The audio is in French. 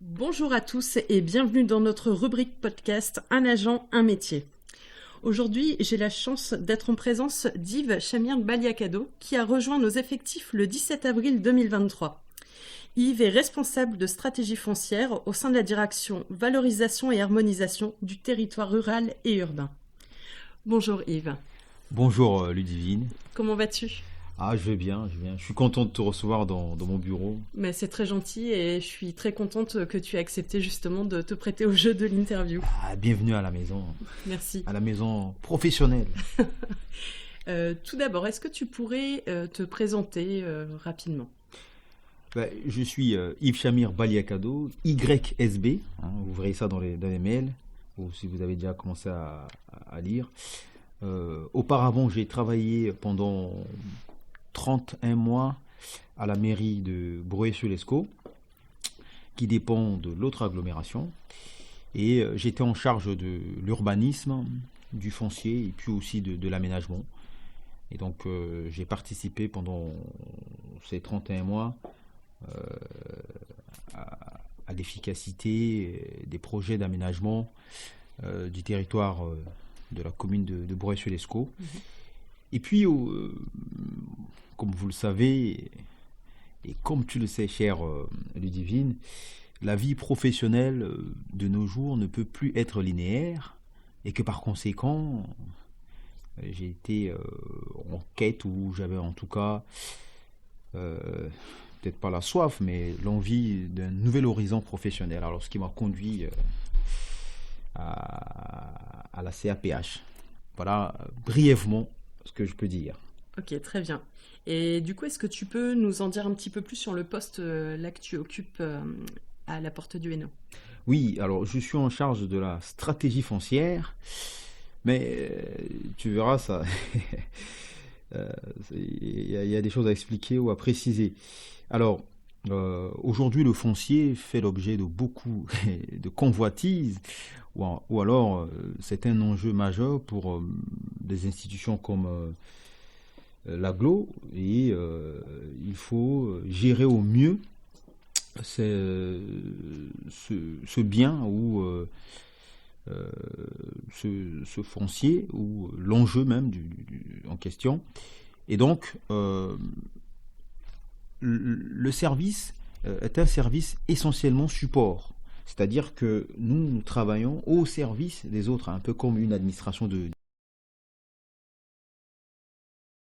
Bonjour à tous et bienvenue dans notre rubrique podcast Un agent, un métier. Aujourd'hui, j'ai la chance d'être en présence d'Yves Chamir-Baliacado qui a rejoint nos effectifs le 17 avril 2023. Yves est responsable de stratégie foncière au sein de la direction valorisation et harmonisation du territoire rural et urbain. Bonjour Yves. Bonjour Ludivine. Comment vas-tu ? Ah, je vais bien. Je suis content de te recevoir dans mon bureau. Mais c'est très gentil et je suis très contente que tu aies accepté justement de te prêter au jeu de l'interview. Ah, bienvenue à la maison. Merci. À la maison professionnelle. Tout d'abord, est-ce que tu pourrais te présenter rapidement ? Je suis Yves Chamir-Baliacado, YSB. Vous verrez ça dans les mails, ou si vous avez déjà commencé à lire. Auparavant, j'ai travaillé pendant 31 mois à la mairie de Broye-sur-l'Escaut, qui dépend de l'autre agglomération. Et j'étais en charge de l'urbanisme, du foncier et puis aussi de l'aménagement. Et donc j'ai participé pendant ces 31 mois à l'efficacité des projets d'aménagement du territoire de la commune de Broye-sur-l'Escaut. Et puis, comme vous le savez, et comme tu le sais, chère Ludivine, la vie professionnelle de nos jours ne peut plus être linéaire et que par conséquent, j'ai été en quête où j'avais en tout cas, peut-être pas la soif, mais l'envie d'un nouvel horizon professionnel. Alors, ce qui m'a conduit à la CAPH. Voilà brièvement ce que je peux dire. Ok, très bien. Et du coup, est-ce que tu peux nous en dire un petit peu plus sur le poste là que tu occupes à la Porte du Hainaut ? Oui, alors je suis en charge de la stratégie foncière, mais tu verras, ça, il y a des choses à expliquer ou à préciser. Alors, aujourd'hui, le foncier fait l'objet de beaucoup de convoitises, ou alors c'est un enjeu majeur pour des institutions comme l'agglo, et il faut gérer au mieux ce bien ou ce foncier ou l'enjeu même en question. Et donc, le service est un service essentiellement support. C'est-à-dire que nous travaillons au service des autres, un peu comme une administration de